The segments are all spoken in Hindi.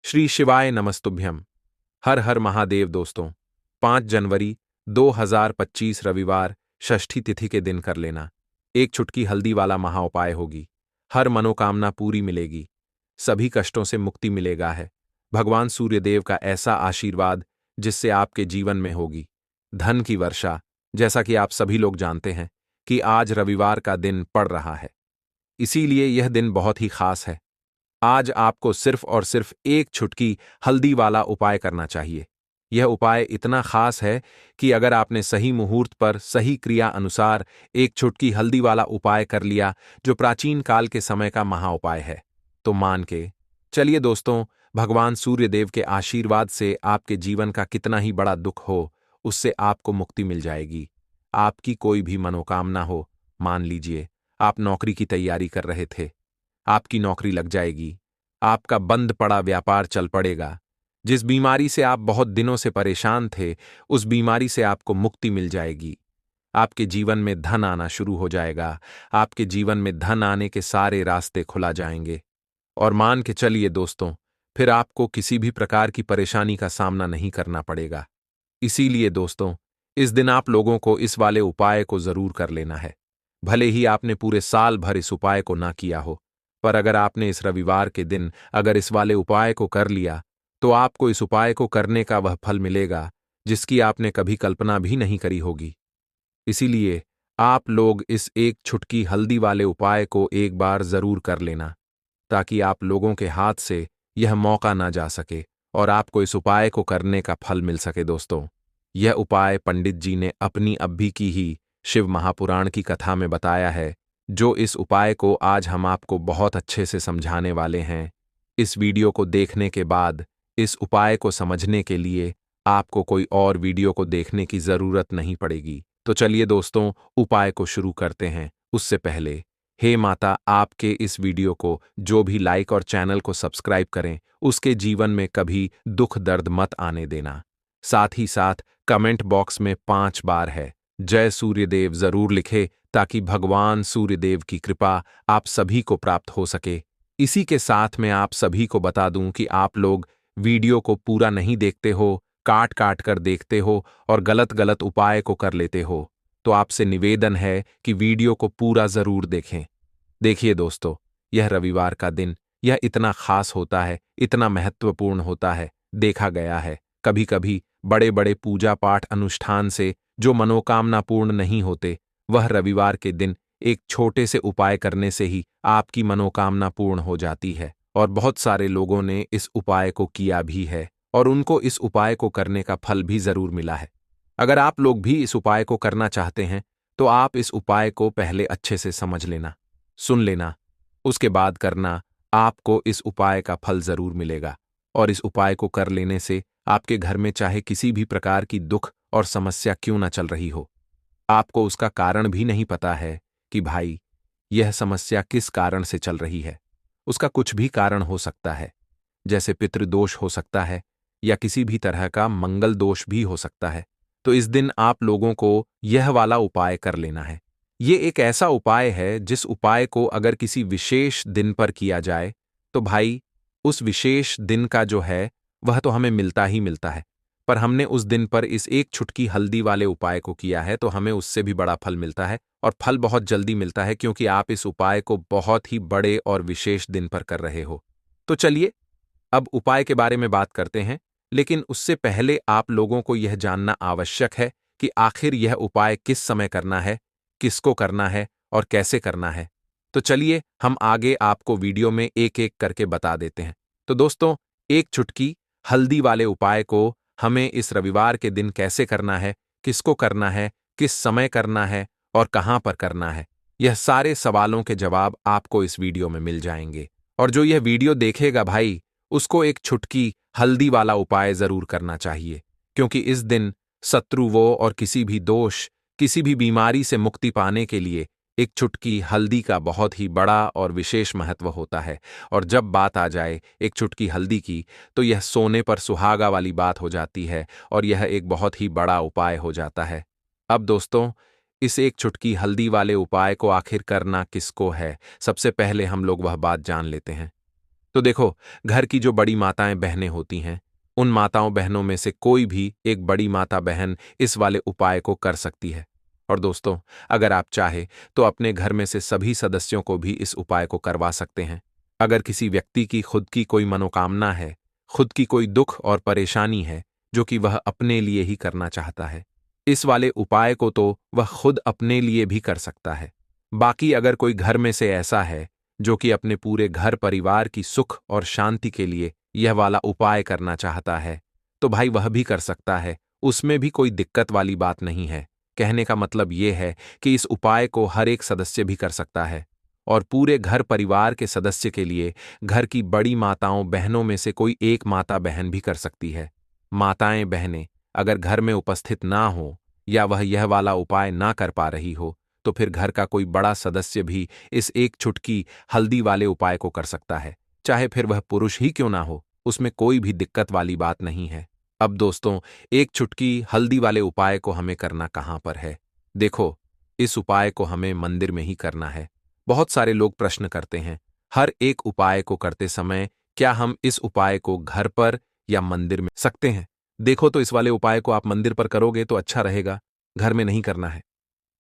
श्री शिवाय नमस्तुभ्यम। हर हर महादेव दोस्तों। 5 जनवरी 2025 रविवार षष्ठी तिथि के दिन कर लेना। एक चुटकी हल्दी वाला महाउपाय होगी। हर मनोकामना पूरी मिलेगी। सभी कष्टों से मुक्ति मिलेगा है। भगवान सूर्यदेव का ऐसा आशीर्वाद जिससे आपके जीवन में होगी धन की वर्षा। जैसा कि आप सभी लोग जानते हैं कि आज रविवार का दिन पड़ रहा है, इसीलिए यह दिन बहुत ही खास है। आज आपको सिर्फ और सिर्फ एक चुटकी हल्दी वाला उपाय करना चाहिए। यह उपाय इतना खास है कि अगर आपने सही मुहूर्त पर सही क्रिया अनुसार एक चुटकी हल्दी वाला उपाय कर लिया, जो प्राचीन काल के समय का महाउपाय है, तो मान के चलिए दोस्तों, भगवान सूर्यदेव के आशीर्वाद से आपके जीवन का कितना ही बड़ा दुख हो, उससे आपको मुक्ति मिल जाएगी। आपकी कोई भी मनोकामना हो, मान लीजिए आप नौकरी की तैयारी कर रहे थे, आपकी नौकरी लग जाएगी। आपका बंद पड़ा व्यापार चल पड़ेगा। जिस बीमारी से आप बहुत दिनों से परेशान थे, उस बीमारी से आपको मुक्ति मिल जाएगी। आपके जीवन में धन आना शुरू हो जाएगा। आपके जीवन में धन आने के सारे रास्ते खुला जाएंगे। और मान के चलिए दोस्तों, फिर आपको किसी भी प्रकार की परेशानी का सामना नहीं करना पड़ेगा। इसीलिए दोस्तों, इस दिन आप लोगों को इस वाले उपाय को जरूर कर लेना है। भले ही आपने पूरे साल भर इस उपाय को ना किया हो, पर अगर आपने इस रविवार के दिन अगर इस वाले उपाय को कर लिया, तो आपको इस उपाय को करने का वह फल मिलेगा जिसकी आपने कभी कल्पना भी नहीं करी होगी। इसीलिए आप लोग इस एक चुटकी हल्दी वाले उपाय को एक बार जरूर कर लेना, ताकि आप लोगों के हाथ से यह मौका ना जा सके और आपको इस उपाय को करने का फल मिल सके। दोस्तों, यह उपाय पंडित जी ने अपनी अभी की ही शिव महापुराण की कथा में बताया है, जो इस उपाय को आज हम आपको बहुत अच्छे से समझाने वाले हैं। इस वीडियो को देखने के बाद इस उपाय को समझने के लिए आपको कोई और वीडियो को देखने की जरूरत नहीं पड़ेगी। तो चलिए दोस्तों, उपाय को शुरू करते हैं। उससे पहले, हे माता, आपके इस वीडियो को जो भी लाइक और चैनल को सब्सक्राइब करें, उसके जीवन में कभी दुख दर्द मत आने देना। साथ ही साथ कमेंट बॉक्स में 5 बार है जय सूर्यदेव जरूर लिखे, ताकि भगवान सूर्यदेव की कृपा आप सभी को प्राप्त हो सके। इसी के साथ मैं आप सभी को बता दूं कि आप लोग वीडियो को पूरा नहीं देखते हो, काट काट कर देखते हो और गलत गलत उपाय को कर लेते हो, तो आपसे निवेदन है कि वीडियो को पूरा जरूर देखें। देखिए दोस्तों, यह रविवार का दिन यह इतना खास होता है, इतना महत्वपूर्ण होता है। देखा गया है कभी कभी बड़े बड़े पूजा पाठ अनुष्ठान से जो मनोकामना पूर्ण नहीं होते, वह रविवार के दिन एक छोटे से उपाय करने से ही आपकी मनोकामना पूर्ण हो जाती है। और बहुत सारे लोगों ने इस उपाय को किया भी है और उनको इस उपाय को करने का फल भी जरूर मिला है। अगर आप लोग भी इस उपाय को करना चाहते हैं, तो आप इस उपाय को पहले अच्छे से समझ लेना, सुन लेना, उसके बाद करना। आपको इस उपाय का फल जरूर मिलेगा। और इस उपाय को कर लेने से आपके घर में चाहे किसी भी प्रकार की दुख और समस्या क्यों ना चल रही हो, आपको उसका कारण भी नहीं पता है कि भाई यह समस्या किस कारण से चल रही है। उसका कुछ भी कारण हो सकता है, जैसे पितृदोष हो सकता है या किसी भी तरह का मंगल दोष भी हो सकता है। तो इस दिन आप लोगों को यह वाला उपाय कर लेना है। ये एक ऐसा उपाय है जिस उपाय को अगर किसी विशेष दिन पर किया जाए, तो भाई उस विशेष दिन का जो है वह तो हमें मिलता ही मिलता है, पर हमने उस दिन पर इस एक चुटकी हल्दी वाले उपाय को किया है, तो हमें उससे भी बड़ा फल मिलता है। और फल बहुत जल्दी मिलता है, क्योंकि आप इस उपाय को बहुत ही बड़े और विशेष दिन पर कर रहे हो। तो चलिए अब उपाय के बारे में बात करते हैं, लेकिन उससे पहले आप लोगों को यह जानना आवश्यक है कि आखिर यह उपाय किस समय करना है, किसको करना है और कैसे करना है। तो चलिए हम आगे आपको वीडियो में एक एक करके बता देते हैं। तो दोस्तों, एक चुटकी हल्दी वाले उपाय को हमें इस रविवार के दिन कैसे करना है, किसको करना है, किस समय करना है और कहां पर करना है, यह सारे सवालों के जवाब आपको इस वीडियो में मिल जाएंगे। और जो यह वीडियो देखेगा भाई, उसको एक चुटकी हल्दी वाला उपाय जरूर करना चाहिए, क्योंकि इस दिन शत्रुओं और किसी भी दोष, किसी भी बीमारी से मुक्ति पाने के लिए एक चुटकी हल्दी का बहुत ही बड़ा और विशेष महत्व होता है। और जब बात आ जाए एक चुटकी हल्दी की, तो यह सोने पर सुहागा वाली बात हो जाती है और यह एक बहुत ही बड़ा उपाय हो जाता है। अब दोस्तों, इस एक चुटकी हल्दी वाले उपाय को आखिर करना किसको है, सबसे पहले हम लोग वह बात जान लेते हैं। तो देखो, घर की जो बड़ी माताएं बहनें होती हैं, उन माताओं बहनों में से कोई भी एक बड़ी माता बहन इस वाले उपाय को कर सकती है। और दोस्तों, अगर आप चाहे तो अपने घर में से सभी सदस्यों को भी इस उपाय को करवा सकते हैं। अगर किसी व्यक्ति की खुद की कोई मनोकामना है, खुद की कोई दुख और परेशानी है जो कि वह अपने लिए ही करना चाहता है, इस वाले उपाय को तो वह खुद अपने लिए भी कर सकता है। बाकी अगर कोई घर में से ऐसा है जो कि अपने पूरे घर परिवार की सुख और शांति के लिए यह वाला उपाय करना चाहता है, तो भाई वह भी कर सकता है, उसमें भी कोई दिक्कत वाली बात नहीं है। कहने का मतलब यह है कि इस उपाय को हर एक सदस्य भी कर सकता है और पूरे घर परिवार के सदस्य के लिए घर की बड़ी माताओं बहनों में से कोई एक माता बहन भी कर सकती है। माताएं बहनें अगर घर में उपस्थित ना हो या वह यह वाला उपाय ना कर पा रही हो, तो फिर घर का कोई बड़ा सदस्य भी इस एक चुटकी हल्दी वाले उपाय को कर सकता है, चाहे फिर वह पुरुष ही क्यों ना हो, उसमें कोई भी दिक्कत वाली बात नहीं है। अब दोस्तों, एक चुटकी हल्दी वाले उपाय को हमें करना कहां पर है? देखो, इस उपाय को हमें मंदिर में ही करना है। बहुत सारे लोग प्रश्न करते हैं, हर एक उपाय को करते समय क्या हम इस उपाय को घर पर या मंदिर में सकते हैं? देखो, तो इस वाले उपाय को आप मंदिर पर करोगे तो अच्छा रहेगा, घर में नहीं करना है।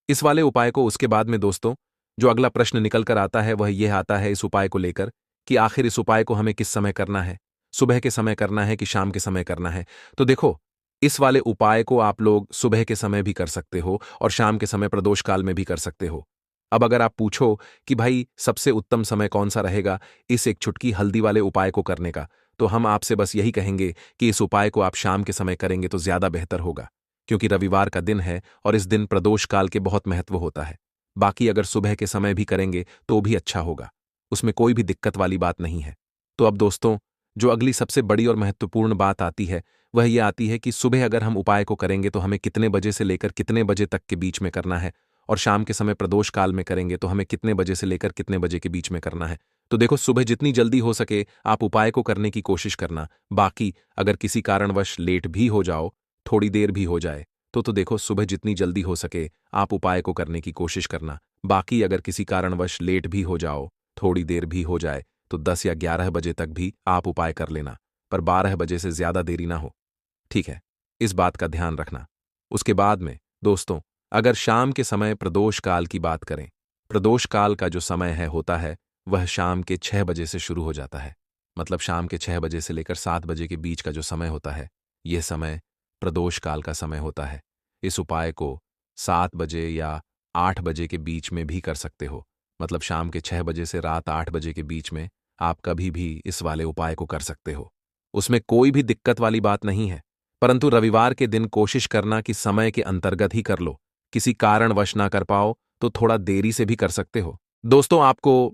इस वाले उपाय को उसके बाद में दोस्तों, जो अगला प्रश्न निकल कर आता है वह यह आता है इस उपाय को लेकर कि आखिर इस उपाय को हमें किस समय करना है? सुबह के समय करना है कि शाम के समय करना है? तो देखो, इस वाले उपाय को आप लोग सुबह के समय भी कर सकते हो और शाम के समय प्रदोष काल में भी कर सकते हो। अब अगर आप पूछो कि भाई सबसे उत्तम समय कौन सा रहेगा इस एक चुटकी हल्दी वाले उपाय को करने का, तो हम आपसे बस यही कहेंगे कि इस उपाय को आप शाम के समय करेंगे तो ज्यादा बेहतर होगा, क्योंकि रविवार का दिन है और इस दिन प्रदोष काल के बहुत महत्व होता है। बाकी अगर सुबह के समय भी करेंगे तो भी अच्छा होगा, उसमें कोई भी दिक्कत वाली बात नहीं है। तो अब दोस्तों, जो अगली सबसे बड़ी और महत्वपूर्ण बात आती है वह यह आती है कि सुबह अगर हम उपाय को करेंगे तो हमें कितने बजे से लेकर कितने बजे तक के बीच में करना है, और शाम के समय प्रदोष काल में करेंगे तो हमें कितने बजे से लेकर कितने बजे के बीच में करना है। तो देखो, सुबह जितनी जल्दी हो सके आप उपाय को करने की कोशिश करना। बाकी अगर किसी कारणवश लेट भी हो जाओ, थोड़ी देर भी हो जाए, तो देखो, सुबह जितनी जल्दी हो सके आप उपाय को करने की कोशिश करना। बाकी अगर किसी कारणवश लेट भी हो जाओ, थोड़ी देर भी हो जाए, तो 10 या 11 बजे तक भी आप उपाय कर लेना, पर 12 बजे से ज्यादा देरी ना हो। ठीक है, इस बात का ध्यान रखना। उसके बाद में दोस्तों, अगर शाम के समय प्रदोष काल की बात करें, प्रदोष काल का जो समय है होता है वह शाम के 6 बजे से शुरू हो जाता है। मतलब शाम के 6 बजे से लेकर 7 बजे के बीच का जो समय होता है, यह समय प्रदोष काल का समय होता है। इस उपाय को 7 बजे या 8 बजे के बीच में भी कर सकते हो। मतलब शाम के 6 बजे से रात 8 बजे के बीच में आप कभी भी इस वाले उपाय को कर सकते हो, उसमें कोई भी दिक्कत वाली बात नहीं है। परंतु रविवार के दिन कोशिश करना कि समय के अंतर्गत ही कर लो। किसी कारणवश ना कर पाओ तो थोड़ा देरी से भी कर सकते हो। दोस्तों, आपको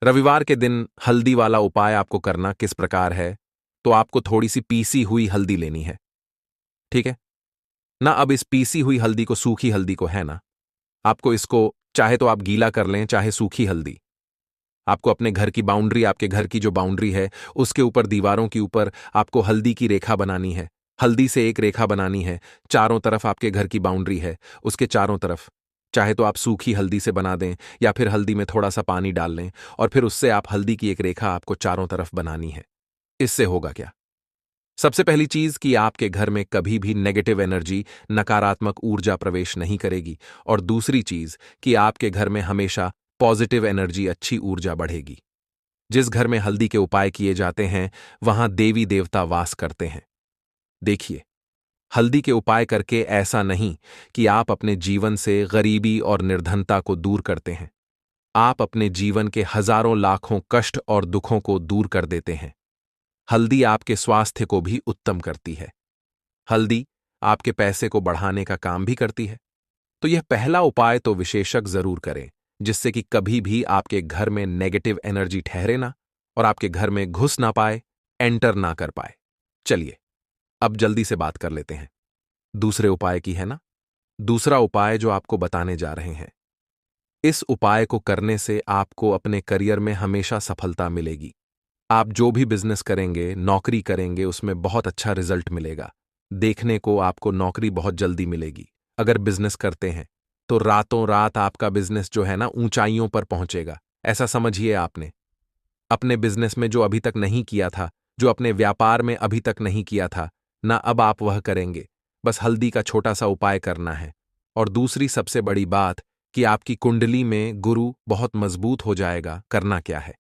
रविवार के दिन हल्दी वाला उपाय आपको करना किस प्रकार है, तो आपको थोड़ी सी पीसी हुई हल्दी लेनी है। ठीक है ना? अब इस पीसी हुई हल्दी को, सूखी हल्दी को, है ना, आपको इसको चाहे तो आप गीला कर लें, चाहे सूखी हल्दी। आपको अपने घर की बाउंड्री, आपके घर की जो बाउंड्री है उसके ऊपर, दीवारों के ऊपर आपको हल्दी की रेखा बनानी है। हल्दी से एक रेखा बनानी है। चारों तरफ आपके घर की बाउंड्री है, उसके चारों तरफ चाहे तो आप सूखी हल्दी से बना दें या फिर हल्दी में थोड़ा सा पानी डाल लें और फिर उससे आप हल्दी की एक रेखा आपको चारों तरफ बनानी है। इससे होगा क्या? सबसे पहली चीज कि आपके घर में कभी भी नेगेटिव एनर्जी, नकारात्मक ऊर्जा प्रवेश नहीं करेगी, और दूसरी चीज कि आपके घर में हमेशा पॉजिटिव एनर्जी, अच्छी ऊर्जा बढ़ेगी। जिस घर में हल्दी के उपाय किए जाते हैं वहां देवी देवता वास करते हैं। देखिए, हल्दी के उपाय करके ऐसा नहीं कि आप अपने जीवन से गरीबी और निर्धनता को दूर करते हैं, आप अपने जीवन के हजारों लाखों कष्ट और दुखों को दूर कर देते हैं। हल्दी आपके स्वास्थ्य को भी उत्तम करती है। हल्दी आपके पैसे को बढ़ाने का काम भी करती है। तो यह पहला उपाय तो विशेषज्ञ जरूर करें, जिससे कि कभी भी आपके घर में नेगेटिव एनर्जी ठहरे ना और आपके घर में घुस ना पाए, एंटर ना कर पाए। चलिए, अब जल्दी से बात कर लेते हैं दूसरे उपाय की, है ना? दूसरा उपाय जो आपको बताने जा रहे हैं, इस उपाय को करने से आपको अपने करियर में हमेशा सफलता मिलेगी। आप जो भी बिजनेस करेंगे, नौकरी करेंगे, उसमें बहुत अच्छा रिजल्ट मिलेगा। देखने को आपको नौकरी बहुत जल्दी मिलेगी। अगर बिजनेस करते हैं तो रातों रात आपका बिजनेस जो है ना ऊंचाइयों पर पहुंचेगा, ऐसा समझिए आपने। अपने बिजनेस में जो अभी तक नहीं किया था, जो अपने व्यापार में अभी तक नहीं किया था, ना अब आप वह करेंगे। बस हल्दी का छोटा सा उपाय करना है। और दूसरी सबसे बड़ी बात कि आपकी कुंडली में गुरु बहुत मजबूत हो जाएगा। करना क्या है?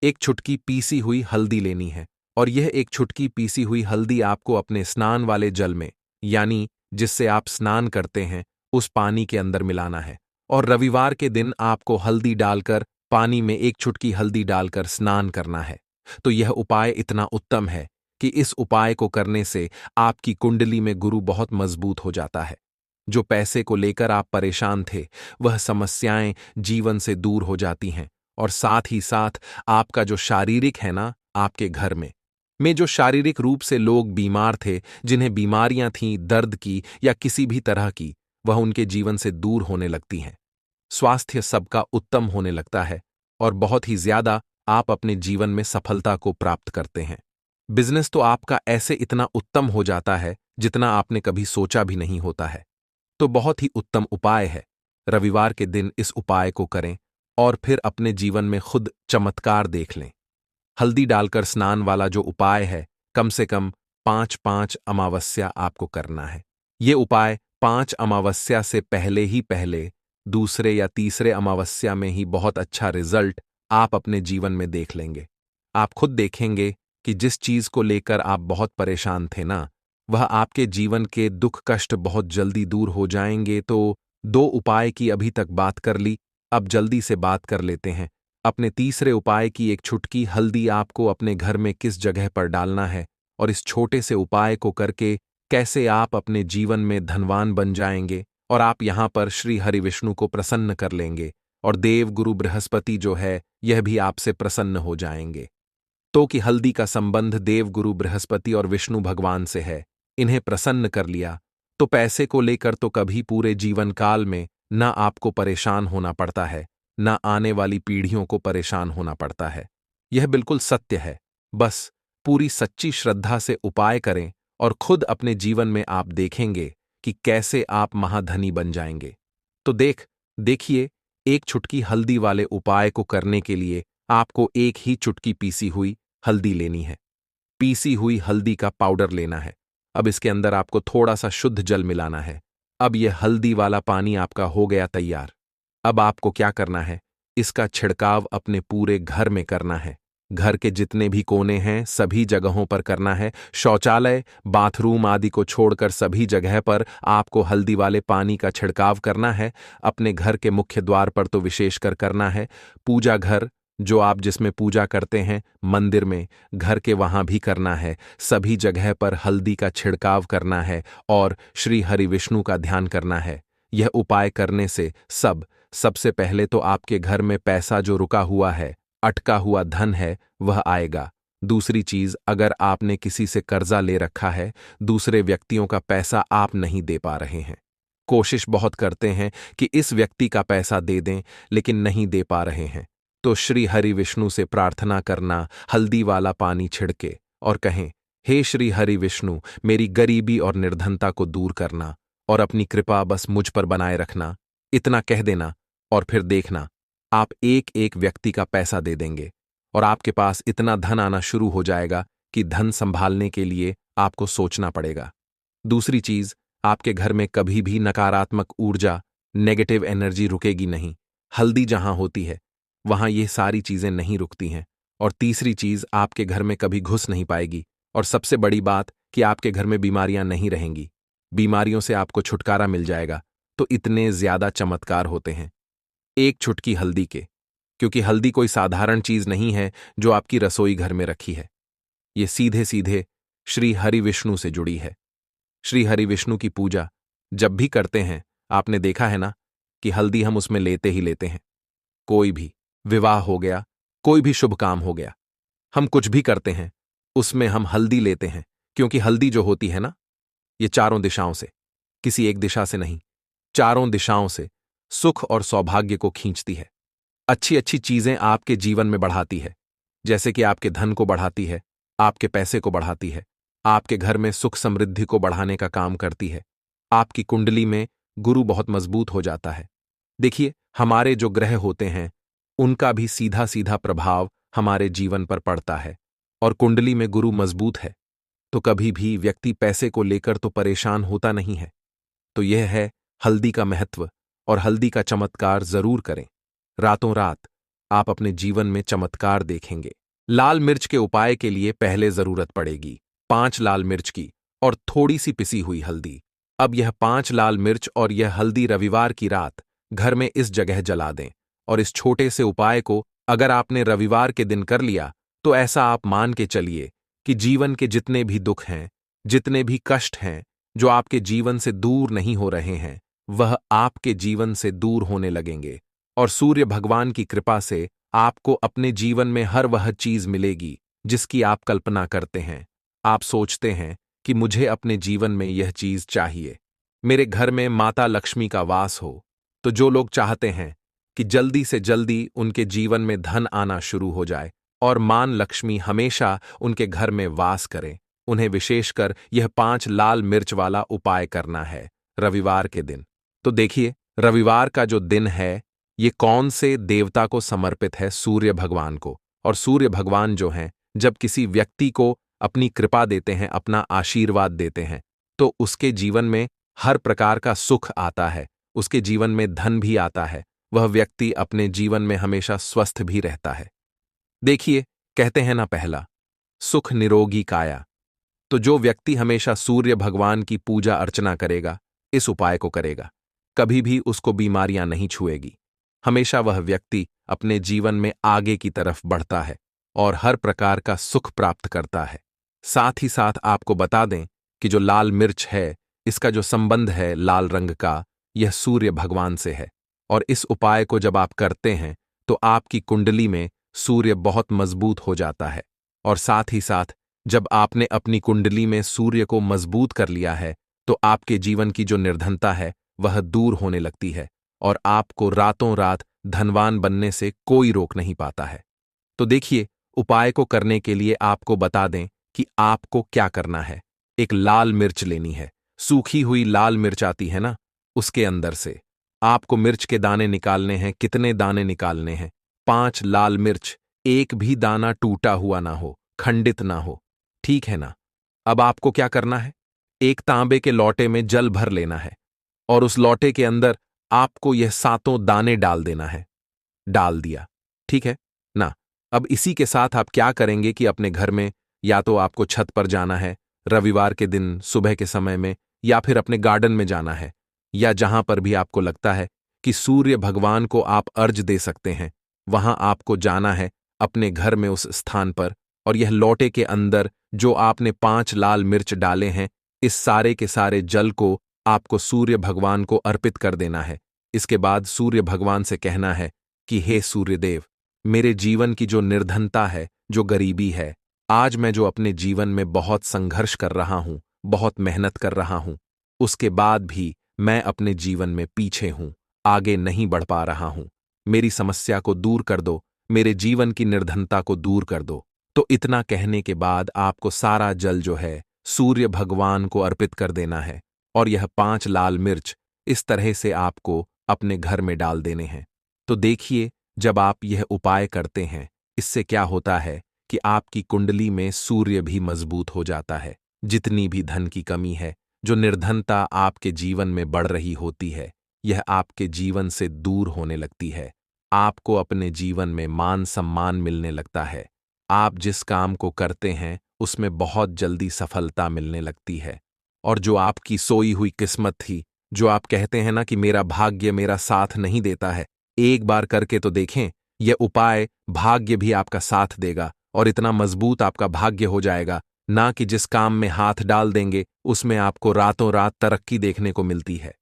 एक चुटकी पीसी हुई हल्दी लेनी है, और यह एक चुटकी पीसी हुई हल्दी आपको अपने स्नान वाले जल में, यानी जिससे आप स्नान करते हैं, उस पानी के अंदर मिलाना है। और रविवार के दिन आपको हल्दी डालकर, पानी में एक चुटकी हल्दी डालकर स्नान करना है। तो यह उपाय इतना उत्तम है कि इस उपाय को करने से आपकी कुंडली में गुरु बहुत मजबूत हो जाता है। जो पैसे को लेकर आप परेशान थे, वह समस्याएं जीवन से दूर हो जाती हैं। और साथ ही साथ आपका जो शारीरिक है ना, आपके घर में जो शारीरिक रूप से लोग बीमार थे, जिन्हें बीमारियां थीं दर्द की या किसी भी तरह की, वह उनके जीवन से दूर होने लगती हैं। स्वास्थ्य सबका उत्तम होने लगता है और बहुत ही ज्यादा आप अपने जीवन में सफलता को प्राप्त करते हैं। बिजनेस तो आपका ऐसे इतना उत्तम हो जाता है जितना आपने कभी सोचा भी नहीं होता है। तो बहुत ही उत्तम उपाय है। रविवार के दिन इस उपाय को करें और फिर अपने जीवन में खुद चमत्कार देख लें। हल्दी डालकर स्नान वाला जो उपाय है, कम से कम 5-5 अमावस्या आपको करना है। ये उपाय 5 अमावस्या से पहले दूसरे या तीसरे अमावस्या में ही बहुत अच्छा रिजल्ट आप अपने जीवन में देख लेंगे। आप खुद देखेंगे कि जिस चीज को लेकर आप बहुत परेशान थे ना, वह आपके जीवन के दुख कष्ट बहुत जल्दी दूर हो जाएंगे। तो 2 उपाय की अभी तक बात कर ली, अब जल्दी से बात कर लेते हैं अपने तीसरे उपाय की। एक चुटकी हल्दी आपको अपने घर में किस जगह पर डालना है, और इस छोटे से उपाय को करके कैसे आप अपने जीवन में धनवान बन जाएंगे, और आप यहां पर श्री हरि विष्णु को प्रसन्न कर लेंगे, और देव गुरु बृहस्पति जो है, यह भी आपसे प्रसन्न हो जाएंगे। तो कि हल्दी का संबंध देव गुरु बृहस्पति और विष्णु भगवान से है, इन्हें प्रसन्न कर लिया तो पैसे को लेकर तो कभी पूरे जीवन काल में ना आपको परेशान होना पड़ता है, ना आने वाली पीढ़ियों को परेशान होना पड़ता है। यह बिल्कुल सत्य है। बस पूरी सच्ची श्रद्धा से उपाय करें और खुद अपने जीवन में आप देखेंगे कि कैसे आप महाधनी बन जाएंगे। तो देखिए, एक चुटकी हल्दी वाले उपाय को करने के लिए आपको एक ही चुटकी पीसी हुई हल्दी लेनी है। पीसी हुई हल्दी का पाउडर लेना है। अब इसके अंदर आपको थोड़ा सा शुद्ध जल मिलाना है। अब यह हल्दी वाला पानी आपका हो गया तैयार। अब आपको क्या करना है? इसका छिड़काव अपने पूरे घर में करना है। घर के जितने भी कोने हैं, सभी जगहों पर करना है। शौचालय, बाथरूम आदि को छोड़कर सभी जगह पर आपको हल्दी वाले पानी का छिड़काव करना है। अपने घर के मुख्य द्वार पर तो विशेषकर करना है। पूजा घर, जो आप जिसमें पूजा करते हैं, मंदिर में, घर के वहां भी करना है। सभी जगह पर हल्दी का छिड़काव करना है और श्री हरि विष्णु का ध्यान करना है। यह उपाय करने से सबसे पहले तो आपके घर में पैसा जो रुका हुआ है, अटका हुआ धन है, वह आएगा। दूसरी चीज, अगर आपने किसी से कर्जा ले रखा है, दूसरे व्यक्तियों का पैसा आप नहीं दे पा रहे हैं, कोशिश बहुत करते हैं कि इस व्यक्ति का पैसा दे दें, लेकिन नहीं दे पा रहे हैं, तो श्री हरि विष्णु से प्रार्थना करना, हल्दी वाला पानी छिड़के और कहें, हे श्री हरि विष्णु, मेरी गरीबी और निर्धनता को दूर करना और अपनी कृपा बस मुझ पर बनाए रखना। इतना कह देना और फिर देखना, आप एक एक व्यक्ति का पैसा दे देंगे और आपके पास इतना धन आना शुरू हो जाएगा कि धन संभालने के लिए आपको सोचना पड़ेगा। दूसरी चीज, आपके घर में कभी भी नकारात्मक ऊर्जा, नेगेटिव एनर्जी रुकेगी नहीं। हल्दी जहां होती है, वहां ये सारी चीजें नहीं रुकती हैं। और तीसरी चीज, आपके घर में कभी घुस नहीं पाएगी। और सबसे बड़ी बात कि आपके घर में बीमारियां नहीं रहेंगी। बीमारियों से आपको छुटकारा मिल जाएगा। तो इतने ज्यादा चमत्कार होते हैं एक चुटकी हल्दी के, क्योंकि हल्दी कोई साधारण चीज नहीं है जो आपकी रसोई घर में रखी है। ये सीधे सीधे श्री हरि विष्णु से जुड़ी है। श्री हरि विष्णु की पूजा जब भी करते हैं, आपने देखा है ना कि हल्दी हम उसमें लेते ही लेते हैं। कोई भी विवाह हो गया, कोई भी शुभ काम हो गया, हम कुछ भी करते हैं, उसमें हम हल्दी लेते हैं। क्योंकि हल्दी जो होती है ना, ये चारों दिशाओं से, किसी एक दिशा से नहीं, चारों दिशाओं से सुख और सौभाग्य को खींचती है। अच्छी अच्छी चीजें आपके जीवन में बढ़ाती है, जैसे कि आपके धन को बढ़ाती है, आपके पैसे को बढ़ाती है, आपके घर में सुख समृद्धि को बढ़ाने का काम करती है। आपकी कुंडली में गुरु बहुत मजबूत हो जाता है। देखिए, हमारे जो ग्रह होते हैं, उनका भी सीधा सीधा प्रभाव हमारे जीवन पर पड़ता है और कुंडली में गुरु मजबूत है तो कभी भी व्यक्ति पैसे को लेकर तो परेशान होता नहीं है। तो यह है हल्दी का महत्व, और हल्दी का चमत्कार जरूर करें। रातों रात आप अपने जीवन में चमत्कार देखेंगे। लाल मिर्च के उपाय के लिए पहले जरूरत पड़ेगी 5 लाल मिर्च की और थोड़ी सी पिसी हुई हल्दी। अब यह 5 लाल मिर्च और यह हल्दी रविवार की रात घर में इस जगह जला दें। और इस छोटे से उपाय को अगर आपने रविवार के दिन कर लिया तो ऐसा आप मान के चलिए कि जीवन के जितने भी दुख हैं, जितने भी कष्ट हैं जो आपके जीवन से दूर नहीं हो रहे हैं, वह आपके जीवन से दूर होने लगेंगे। और सूर्य भगवान की कृपा से आपको अपने जीवन में हर वह चीज मिलेगी जिसकी आप कल्पना करते हैं। आप सोचते हैं कि मुझे अपने जीवन में यह चीज चाहिए, मेरे घर में माता लक्ष्मी का वास हो। तो जो लोग चाहते हैं कि जल्दी से जल्दी उनके जीवन में धन आना शुरू हो जाए और मान लक्ष्मी हमेशा उनके घर में वास करें, उन्हें विशेषकर यह 5 लाल मिर्च वाला उपाय करना है रविवार के दिन। तो देखिए, रविवार का जो दिन है ये कौन से देवता को समर्पित है? सूर्य भगवान को। और सूर्य भगवान जो हैं, जब किसी व्यक्ति को अपनी कृपा देते हैं, अपना आशीर्वाद देते हैं, तो उसके जीवन में हर प्रकार का सुख आता है, उसके जीवन में धन भी आता है, वह व्यक्ति अपने जीवन में हमेशा स्वस्थ भी रहता है। देखिए, कहते हैं ना पहला, सुख निरोगी काया। तो जो व्यक्ति हमेशा सूर्य भगवान की पूजा अर्चना करेगा, इस उपाय को करेगा, कभी भी उसको बीमारियां नहीं छुएगी। हमेशा वह व्यक्ति अपने जीवन में आगे की तरफ बढ़ता है और हर प्रकार का सुख प्राप्त करता है। साथ ही साथ आपको बता दें कि जो लाल मिर्च है, इसका जो संबंध है लाल रंग का, यह सूर्य भगवान से है। और इस उपाय को जब आप करते हैं तो आपकी कुंडली में सूर्य बहुत मजबूत हो जाता है। और साथ ही साथ जब आपने अपनी कुंडली में सूर्य को मजबूत कर लिया है तो आपके जीवन की जो निर्धनता है वह दूर होने लगती है और आपको रातों रात धनवान बनने से कोई रोक नहीं पाता है। तो देखिए, उपाय को करने के लिए आपको बता दें कि आपको क्या करना है। एक लाल मिर्च लेनी है, सूखी हुई लाल मिर्च आती है ना, उसके अंदर से आपको मिर्च के दाने निकालने हैं। कितने दाने निकालने हैं? 5 लाल मिर्च, एक भी दाना टूटा हुआ ना हो, खंडित ना हो, ठीक है ना। अब आपको क्या करना है? एक तांबे के लोटे में जल भर लेना है और उस लोटे के अंदर आपको यह 7 दाने डाल देना है। डाल दिया, ठीक है ना। अब इसी के साथ आप क्या करेंगे कि अपने घर में या तो आपको छत पर जाना है रविवार के दिन सुबह के समय में, या फिर अपने गार्डन में जाना है, या जहां पर भी आपको लगता है कि सूर्य भगवान को आप अर्ज दे सकते हैं, वहां आपको जाना है अपने घर में उस स्थान पर। और यह लोटे के अंदर जो आपने 5 लाल मिर्च डाले हैं, इस सारे के सारे जल को आपको सूर्य भगवान को अर्पित कर देना है। इसके बाद सूर्य भगवान से कहना है कि हे सूर्यदेव, मेरे जीवन की जो निर्धनता है, जो गरीबी है, आज मैं जो अपने जीवन में बहुत संघर्ष कर रहा हूं, बहुत मेहनत कर रहा हूं, उसके बाद भी मैं अपने जीवन में पीछे हूं, आगे नहीं बढ़ पा रहा हूं। मेरी समस्या को दूर कर दो, मेरे जीवन की निर्धनता को दूर कर दो। तो इतना कहने के बाद आपको सारा जल जो है सूर्य भगवान को अर्पित कर देना है और यह 5 लाल मिर्च इस तरह से आपको अपने घर में डाल देने हैं। तो देखिए, जब आप यह उपाय करते हैं, इससे क्या होता है कि आपकी कुंडली में सूर्य भी मजबूत हो जाता है। जितनी भी धन की कमी है, जो निर्धनता आपके जीवन में बढ़ रही होती है, यह आपके जीवन से दूर होने लगती है। आपको अपने जीवन में मान सम्मान मिलने लगता है। आप जिस काम को करते हैं उसमें बहुत जल्दी सफलता मिलने लगती है। और जो आपकी सोई हुई किस्मत थी, जो आप कहते हैं ना कि मेरा भाग्य मेरा साथ नहीं देता है, एक बार करके तो देखें, यह उपाय भाग्य भी आपका साथ देगा और इतना मजबूत आपका भाग्य हो जाएगा ना कि जिस काम में हाथ डाल देंगे उसमें आपको रातों रात तरक्की देखने को मिलती है।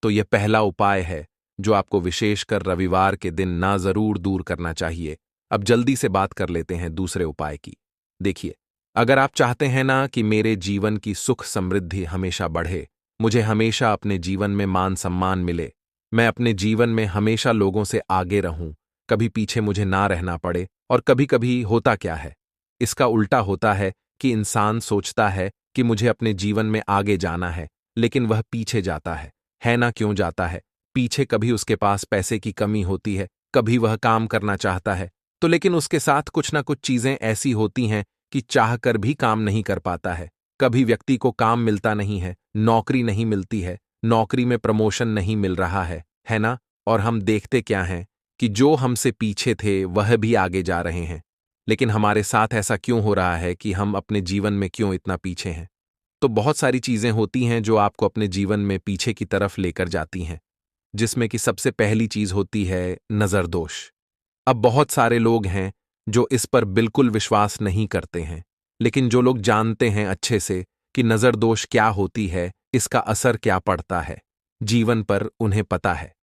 तो यह पहला उपाय है जो आपको विशेषकर रविवार के दिन ना जरूर दूर करना चाहिए। अब जल्दी से बात कर लेते हैं दूसरे उपाय की। देखिए, अगर आप चाहते हैं ना कि मेरे जीवन की सुख समृद्धि हमेशा बढ़े, मुझे हमेशा अपने जीवन में मान सम्मान मिले, मैं अपने जीवन में हमेशा लोगों से आगे रहूं, कभी पीछे मुझे ना रहना पड़े। और कभी कभी होता क्या है, इसका उल्टा होता है कि इंसान सोचता है कि मुझे अपने जीवन में आगे जाना है, लेकिन वह पीछे जाता है ना। क्यों जाता है पीछे? कभी उसके पास पैसे की कमी होती है, कभी वह काम करना चाहता है, तो लेकिन उसके साथ कुछ ना कुछ चीजें ऐसी होती हैं कि चाह कर भी काम नहीं कर पाता है। कभी व्यक्ति को काम मिलता नहीं है, नौकरी नहीं मिलती है, नौकरी में प्रमोशन नहीं मिल रहा है ना? और हम देखते क्या हैं कि जो हमसे पीछे थे वह भी आगे जा रहे हैं। लेकिन हमारे साथ ऐसा क्यों हो रहा है कि हम अपने जीवन में क्यों इतना पीछे हैं? तो बहुत सारी चीजें होती हैं जो आपको अपने जीवन में पीछे की तरफ लेकर जाती हैं, जिसमें कि सबसे पहली चीज होती है नजर दोष। अब बहुत सारे लोग हैं जो इस पर बिल्कुल विश्वास नहीं करते हैं, लेकिन जो लोग जानते हैं अच्छे से कि नजर दोष क्या होती है, इसका असर क्या पड़ता है जीवन पर, उन्हें पता है।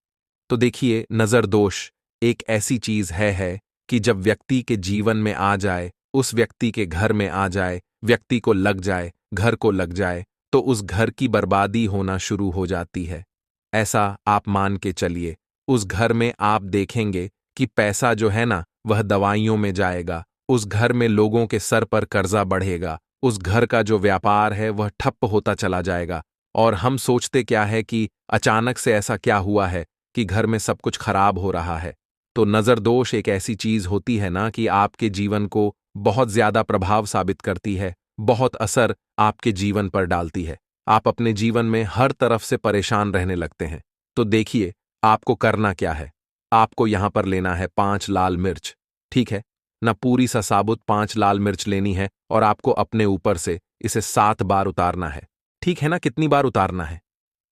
तो देखिए, नजर दोष एक ऐसी चीज है कि जब व्यक्ति के जीवन में आ जाए, उस व्यक्ति के घर में आ जाए, व्यक्ति को लग जाए, घर को लग जाए, तो उस घर की बर्बादी होना शुरू हो जाती है। ऐसा आप मान के चलिए, उस घर में आप देखेंगे कि पैसा जो है ना वह दवाइयों में जाएगा, उस घर में लोगों के सर पर कर्जा बढ़ेगा, उस घर का जो व्यापार है वह ठप्प होता चला जाएगा। और हम सोचते क्या है कि अचानक से ऐसा क्या हुआ है कि घर में सब कुछ खराब हो रहा है। तो नजर दोष एक ऐसी चीज होती है ना कि आपके जीवन को बहुत ज्यादा प्रभाव साबित करती है, बहुत असर आपके जीवन पर डालती है। आप अपने जीवन में हर तरफ से परेशान रहने लगते हैं। तो देखिए, आपको करना क्या है। आपको यहां पर लेना है 5 लाल मिर्च, ठीक है ना? पूरी सा साबुत 5 लाल मिर्च लेनी है और आपको अपने ऊपर से इसे 7 बार उतारना है। ठीक है ना? कितनी बार उतारना है?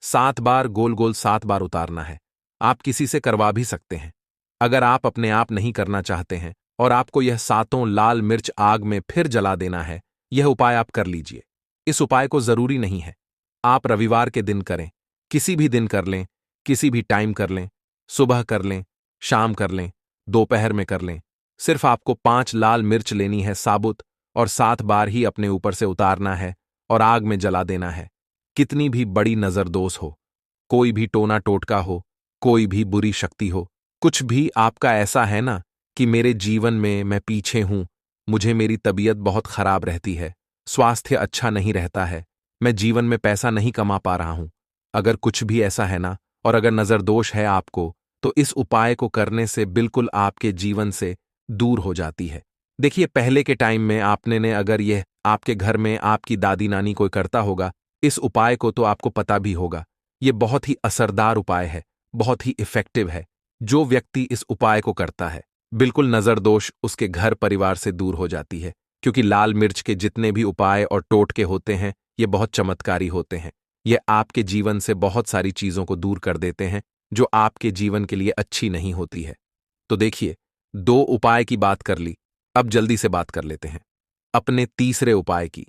7 बार, गोल गोल 7 बार उतारना है। आप किसी से करवा भी सकते हैं। अगर आप अपने आप नहीं करना चाहते हैं और आपको यह 7 लाल मिर्च आग में फिर जला देना है, यह उपाय आप कर लीजिए। इस उपाय को जरूरी नहीं है आप रविवार के दिन करें, किसी भी दिन कर लें, किसी भी टाइम कर लें, सुबह कर लें, शाम कर लें, दोपहर में कर लें। सिर्फ आपको 5 लाल मिर्च लेनी है साबुत और 7 बार ही अपने ऊपर से उतारना है और आग में जला देना है। कितनी भी बड़ी नजरदोष हो, कोई भी टोना टोटका हो, कोई भी बुरी शक्ति हो, कुछ भी आपका ऐसा है ना कि मेरे जीवन में मैं पीछे हूं, मुझे मेरी तबीयत बहुत खराब रहती है, स्वास्थ्य अच्छा नहीं रहता है, मैं जीवन में पैसा नहीं कमा पा रहा हूं। अगर कुछ भी ऐसा है ना, और अगर नजरदोष है आपको, तो इस उपाय को करने से बिल्कुल आपके जीवन से दूर हो जाती है। देखिए, पहले के टाइम में आपने ने अगर यह आपके घर में आपकी दादी नानी कोई करता होगा, इस उपाय को तो आपको पता भी होगा। यह बहुत ही असरदार उपाय है, बहुत ही इफेक्टिव है। जो व्यक्ति इस उपाय को करता है, बिल्कुल नजरदोष उसके घर परिवार से दूर हो जाती है, क्योंकि लाल मिर्च के जितने भी उपाय और टोटके होते हैं, ये बहुत चमत्कारी होते हैं। ये आपके जीवन से बहुत सारी चीजों को दूर कर देते हैं जो आपके जीवन के लिए अच्छी नहीं होती है। तो देखिए, 2 उपाय की बात कर ली, अब जल्दी से बात कर लेते हैं अपने तीसरे उपाय की।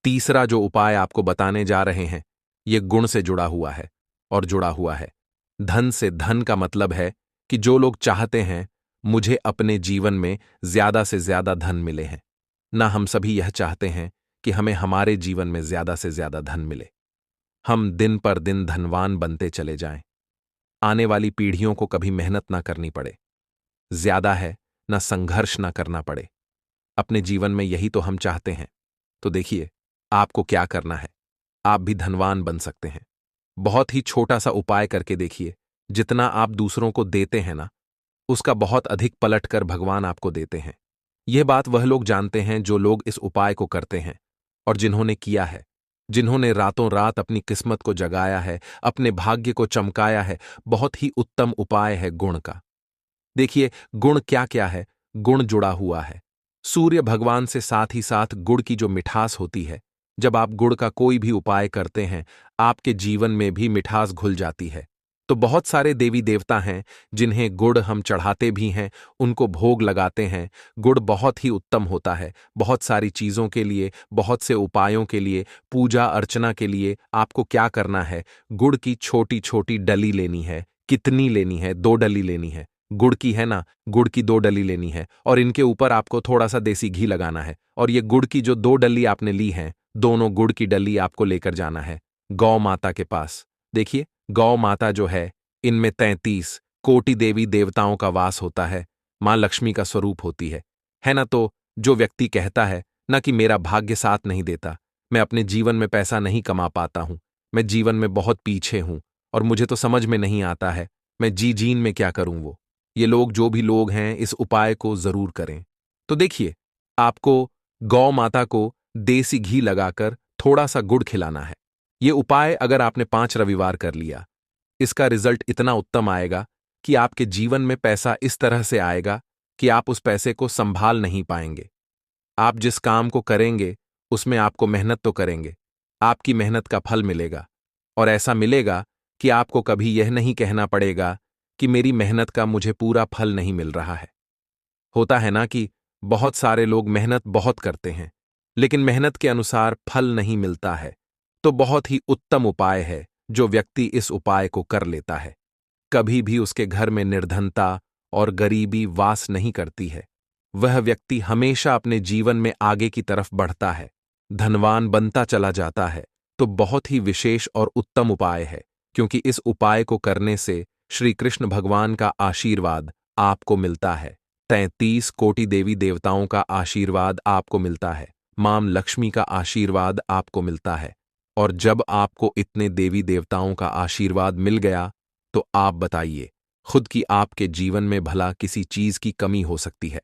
तीसरा जो उपाय आपको बताने जा रहे हैं, ये गुण से जुड़ा हुआ है और जुड़ा हुआ है धन से। धन का मतलब है कि जो लोग चाहते हैं मुझे अपने जीवन में ज्यादा से ज्यादा धन मिले हैं ना, हम सभी यह चाहते हैं कि हमें हमारे जीवन में ज्यादा से ज्यादा धन मिले, हम दिन पर दिन धनवान बनते चले जाएं, आने वाली पीढ़ियों को कभी मेहनत ना करनी पड़े, ज्यादा है ना संघर्ष ना करना पड़े। अपने जीवन में यही तो हम चाहते हैं। तो देखिए, आपको क्या करना है, आप भी धनवान बन सकते हैं। बहुत ही छोटा सा उपाय करके देखिए। जितना आप दूसरों को देते हैं ना, उसका बहुत अधिक पलट कर भगवान आपको देते हैं। यह बात वह लोग जानते हैं जो लोग इस उपाय को करते हैं और जिन्होंने किया है, जिन्होंने रातों रात अपनी किस्मत को जगाया है, अपने भाग्य को चमकाया है। बहुत ही उत्तम उपाय है गुण का। देखिए, गुण क्या क्या है। गुण जुड़ा हुआ है सूर्य भगवान से, साथ ही साथ गुड़ की जो मिठास होती है। जब आप गुड़ का कोई भी उपाय करते हैं, आपके जीवन में भी मिठास घुल जाती है। तो बहुत सारे देवी देवता हैं जिन्हें गुड़ हम चढ़ाते भी हैं, उनको भोग लगाते हैं। गुड़ बहुत ही उत्तम होता है बहुत सारी चीजों के लिए, बहुत से उपायों के लिए, पूजा अर्चना के लिए। आपको क्या करना है, गुड़ की छोटी छोटी डली लेनी है। कितनी लेनी है? 2 डली लेनी है। गुड़ की है ना, गुड़ की 2 डली लेनी है और इनके ऊपर आपको थोड़ा सा देसी घी लगाना है। और ये गुड़ की जो 2 डली आपने ली हैं, दोनों गुड़ की डली आपको लेकर जाना है गौ माता के पास। देखिए, गौ माता जो है, इनमें 33 कोटि देवी देवताओं का वास होता है, मां लक्ष्मी का स्वरूप होती है ना? तो जो व्यक्ति कहता है ना कि मेरा भाग्य साथ नहीं देता, मैं अपने जीवन में पैसा नहीं कमा पाता हूं, मैं जीवन में बहुत पीछे हूं और मुझे तो समझ में नहीं आता है मैं जी जीन में क्या करूं, ये लोग जो भी लोग हैं इस उपाय को जरूर करें। तो देखिए, आपको गौ माता को देसी घी लगाकर थोड़ा सा गुड़ खिलाना है। ये उपाय अगर आपने 5 रविवार कर लिया, इसका रिजल्ट इतना उत्तम आएगा कि आपके जीवन में पैसा इस तरह से आएगा कि आप उस पैसे को संभाल नहीं पाएंगे। आप जिस काम को करेंगे उसमें आपको मेहनत तो करेंगे, आपकी मेहनत का फल मिलेगा, और ऐसा मिलेगा कि आपको कभी यह नहीं कहना पड़ेगा कि मेरी मेहनत का मुझे पूरा फल नहीं मिल रहा है। होता है ना कि बहुत सारे लोग मेहनत बहुत करते हैं, लेकिन मेहनत के अनुसार फल नहीं मिलता है। तो बहुत ही उत्तम उपाय है जो व्यक्ति इस उपाय को कर लेता है, कभी भी उसके घर में निर्धनता और गरीबी वास नहीं करती है। वह व्यक्ति हमेशा अपने जीवन में आगे की तरफ बढ़ता है, धनवान बनता चला जाता है। तो बहुत ही विशेष और उत्तम उपाय है, क्योंकि इस उपाय को करने से श्री कृष्ण भगवान का आशीर्वाद आपको मिलता है, 33 कोटि देवी देवताओं का आशीर्वाद आपको मिलता है, मां लक्ष्मी का आशीर्वाद आपको मिलता है। और जब आपको इतने देवी देवताओं का आशीर्वाद मिल गया, तो आप बताइए खुद की आपके जीवन में भला किसी चीज की कमी हो सकती है?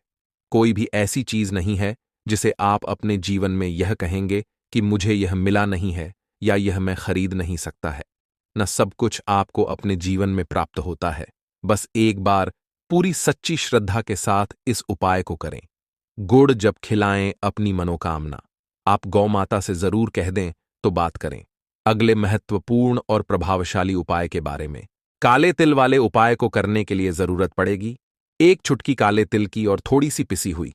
कोई भी ऐसी चीज नहीं है जिसे आप अपने जीवन में यह कहेंगे कि मुझे यह मिला नहीं है या यह मैं खरीद नहीं सकता है। न सब कुछ आपको अपने जीवन में प्राप्त होता है। बस एक बार पूरी सच्ची श्रद्धा के साथ इस उपाय को करें। गुड़ जब खिलाएं अपनी मनोकामना, आप गौ माता से जरूर कह दें तो बात करें। अगले महत्वपूर्ण और प्रभावशाली उपाय के बारे में। काले तिल वाले उपाय को करने के लिए जरूरत पड़ेगी 1 चुटकी काले तिल की और थोड़ी सी पिसी हुई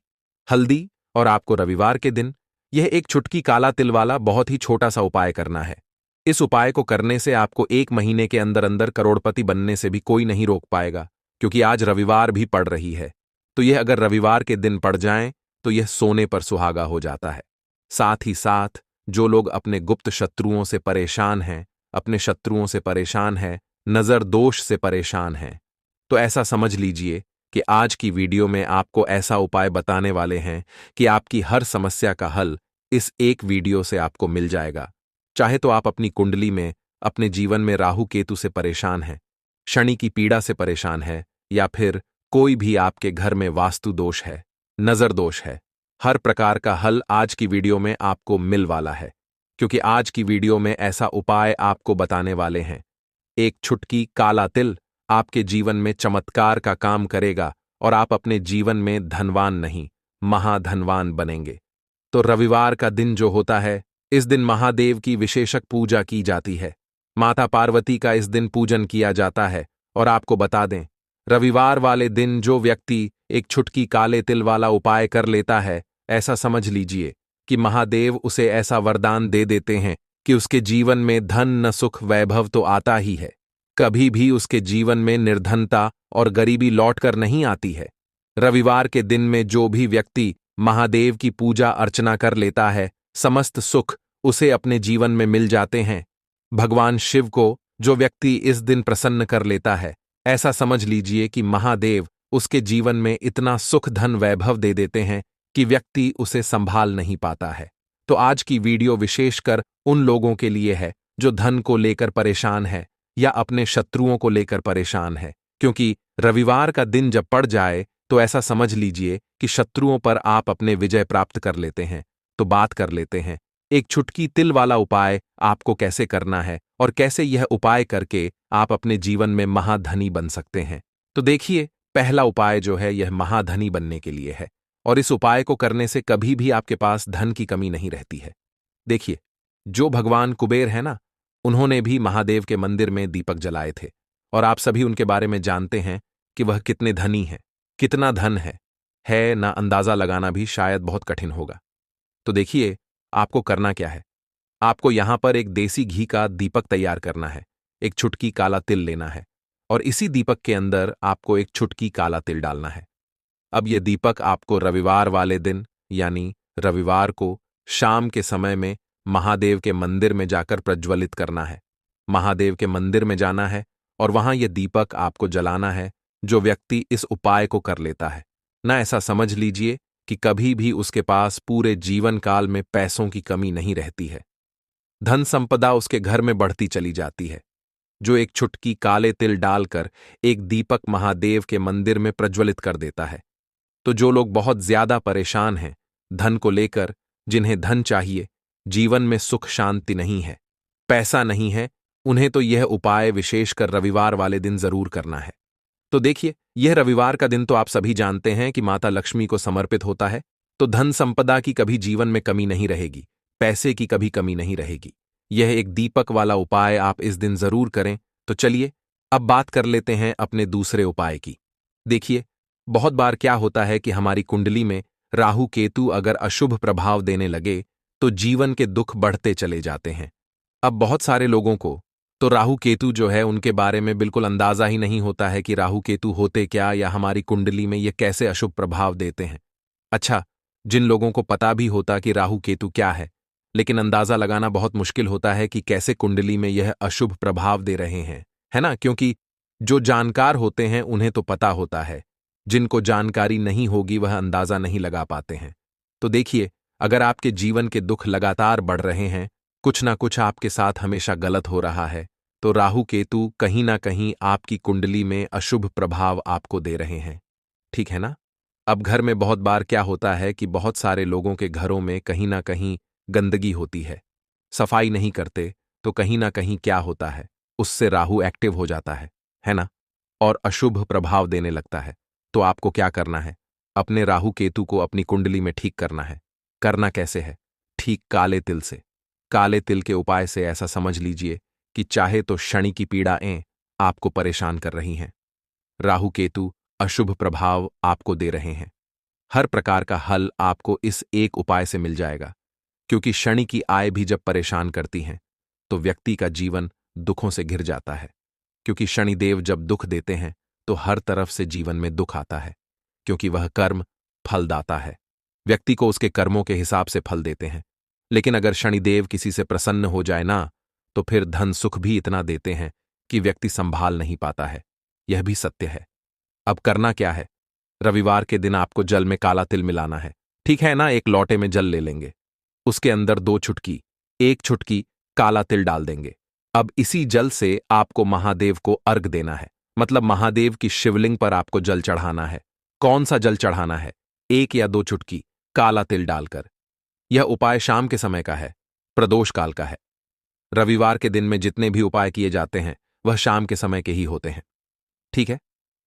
हल्दी, और आपको रविवार के दिन यह 1 चुटकी काला तिल वाला बहुत ही छोटा सा उपाय करना है। इस उपाय को करने से आपको 1 महीने के अंदर अंदर करोड़पति बनने से भी कोई नहीं रोक पाएगा, क्योंकि आज रविवार भी पड़ रही है। तो यह अगर रविवार के दिन पड़ जाए तो यह सोने पर सुहागा हो जाता है। साथ ही साथ जो लोग अपने गुप्त शत्रुओं से परेशान हैं, अपने शत्रुओं से परेशान हैं, नजर दोष से परेशान हैं, तो ऐसा समझ लीजिए कि आज की वीडियो में आपको ऐसा उपाय बताने वाले हैं कि आपकी हर समस्या का हल इस एक वीडियो से आपको मिल जाएगा। चाहे तो आप अपनी कुंडली में, अपने जीवन में राहु केतु से परेशान हैं, शनि की पीड़ा से परेशान है, या फिर कोई भी आपके घर में वास्तु दोष है, नजर दोष है, हर प्रकार का हल आज की वीडियो में आपको मिल वाला है। क्योंकि आज की वीडियो में ऐसा उपाय आपको बताने वाले हैं। 1 चुटकी काला तिल आपके जीवन में चमत्कार का काम करेगा और आप अपने जीवन में धनवान नहीं, महाधनवान बनेंगे। तो रविवार का दिन जो होता है, इस दिन महादेव की विशेषक पूजा की जाती है। माता पार्वती का इस दिन पूजन किया जाता है। और आपको बता दें, रविवार वाले दिन जो व्यक्ति 1 चुटकी काले तिल वाला उपाय कर लेता है, ऐसा समझ लीजिए कि महादेव उसे ऐसा वरदान दे देते हैं कि उसके जीवन में धन न सुख वैभव तो आता ही है, कभी भी उसके जीवन में निर्धनता और गरीबी लौटकर नहीं आती है। रविवार के दिन में जो भी व्यक्ति महादेव की पूजा अर्चना कर लेता है, समस्त सुख उसे अपने जीवन में मिल जाते हैं। भगवान शिव को जो व्यक्ति इस दिन प्रसन्न कर लेता है, ऐसा समझ लीजिए कि महादेव उसके जीवन में इतना सुख धन वैभव दे देते हैं कि व्यक्ति उसे संभाल नहीं पाता है। तो आज की वीडियो विशेषकर उन लोगों के लिए है जो धन को लेकर परेशान है या अपने शत्रुओं को लेकर परेशान है, क्योंकि रविवार का दिन जब पड़ जाए तो ऐसा समझ लीजिए कि शत्रुओं पर आप अपने विजय प्राप्त कर लेते हैं। तो बात कर लेते हैं 1 चुटकी तिल वाला उपाय आपको कैसे करना है और कैसे यह उपाय करके आप अपने जीवन में महाधनी बन सकते हैं। तो देखिए, पहला उपाय जो है यह महाधनी बनने के लिए है, और इस उपाय को करने से कभी भी आपके पास धन की कमी नहीं रहती है। देखिए, जो भगवान कुबेर है ना, उन्होंने भी महादेव के मंदिर में दीपक जलाए थे, और आप सभी उनके बारे में जानते हैं कि वह कितने धनी हैं, कितना धन है ना अंदाजा लगाना भी शायद बहुत कठिन होगा। तो देखिए, आपको करना क्या है। आपको यहां पर एक देसी घी का दीपक तैयार करना है, 1 चुटकी काला तिल लेना है, और इसी दीपक के अंदर आपको 1 चुटकी काला तिल डालना है। अब यह दीपक आपको रविवार वाले दिन, यानी रविवार को शाम के समय में महादेव के मंदिर में जाकर प्रज्वलित करना है। महादेव के मंदिर में जाना है और वहां यह दीपक आपको जलाना है। जो व्यक्ति इस उपाय को कर लेता है ना, ऐसा समझ लीजिए कि कभी भी उसके पास पूरे जीवन काल में पैसों की कमी नहीं रहती है। धन संपदा उसके घर में बढ़ती चली जाती है। जो एक चुटकी काले तिल डालकर एक दीपक महादेव के मंदिर में प्रज्वलित कर देता है। तो जो लोग बहुत ज्यादा परेशान हैं धन को लेकर, जिन्हें धन चाहिए, जीवन में सुख शांति नहीं है, पैसा नहीं है, उन्हें तो यह उपाय विशेषकर रविवार वाले दिन जरूर करना है। तो देखिए, यह रविवार का दिन तो आप सभी जानते हैं कि माता लक्ष्मी को समर्पित होता है, तो धन संपदा की कभी जीवन में कमी नहीं रहेगी, पैसे की कभी कमी नहीं रहेगी। यह एक दीपक वाला उपाय आप इस दिन जरूर करें। तो चलिए अब बात कर लेते हैं अपने दूसरे उपाय की। देखिए, बहुत बार क्या होता है कि हमारी कुंडली में राहु केतु अगर अशुभ प्रभाव देने लगे तो जीवन के दुख बढ़ते चले जाते हैं। अब बहुत सारे लोगों को तो राहु केतु जो है उनके बारे में बिल्कुल अंदाजा ही नहीं होता है कि राहु केतु होते क्या या हमारी कुंडली में ये कैसे अशुभ प्रभाव देते हैं। अच्छा, जिन लोगों को पता भी होता कि राहु केतु क्या है, लेकिन अंदाजा लगाना बहुत मुश्किल होता है कि कैसे कुंडली में यह अशुभ प्रभाव दे रहे हैं, है ना? क्योंकि जो जानकार होते हैं उन्हें तो पता होता है, जिनको जानकारी नहीं होगी वह अंदाजा नहीं लगा पाते हैं। तो देखिए, अगर आपके जीवन के दुख लगातार बढ़ रहे हैं, कुछ ना कुछ आपके साथ हमेशा गलत हो रहा है, तो राहु केतु कहीं ना कहीं आपकी कुंडली में अशुभ प्रभाव आपको दे रहे हैं। ठीक है ना? अब घर में बहुत बार क्या होता है कि बहुत सारे लोगों के घरों में कहीं ना कहीं गंदगी होती है, सफाई नहीं करते, तो कहीं ना कहीं क्या होता है, उससे राहु एक्टिव हो जाता है ना? और अशुभ प्रभाव देने लगता है। तो आपको क्या करना है? अपने राहु केतु को अपनी कुंडली में ठीक करना है। करना कैसे है? ठीक काले तिल से। काले तिल के उपाय से ऐसा समझ लीजिए कि चाहे तो शनि की पीड़ाएं आपको परेशान कर रही हैं, राहु केतु अशुभ प्रभाव आपको दे रहे हैं, हर प्रकार का हल आपको इस एक उपाय से मिल जाएगा। क्योंकि शनि की आय भी जब परेशान करती हैं तो व्यक्ति का जीवन दुखों से घिर जाता है। क्योंकि शनिदेव जब दुख देते हैं तो हर तरफ से जीवन में दुख आता है, क्योंकि वह कर्म फलदाता है, व्यक्ति को उसके कर्मों के हिसाब से फल देते हैं। लेकिन अगर शनिदेव किसी से प्रसन्न हो जाए ना, तो फिर धन सुख भी इतना देते हैं कि व्यक्ति संभाल नहीं पाता है। यह भी सत्य है। अब करना क्या है? रविवार के दिन आपको जल में काला तिल मिलाना है, ठीक है ना? एक लोटे में जल ले लेंगे, उसके अंदर 2 चुटकी, 1 चुटकी काला तिल डाल देंगे। अब इसी जल से आपको महादेव को अर्घ देना है, मतलब महादेव की शिवलिंग पर आपको जल चढ़ाना है। कौन सा जल चढ़ाना है? 1 या 2 चुटकी काला तिल डालकर। यह उपाय शाम के समय का है, प्रदोष काल का है। रविवार के दिन में जितने भी उपाय किए जाते हैं वह शाम के समय के ही होते हैं, ठीक है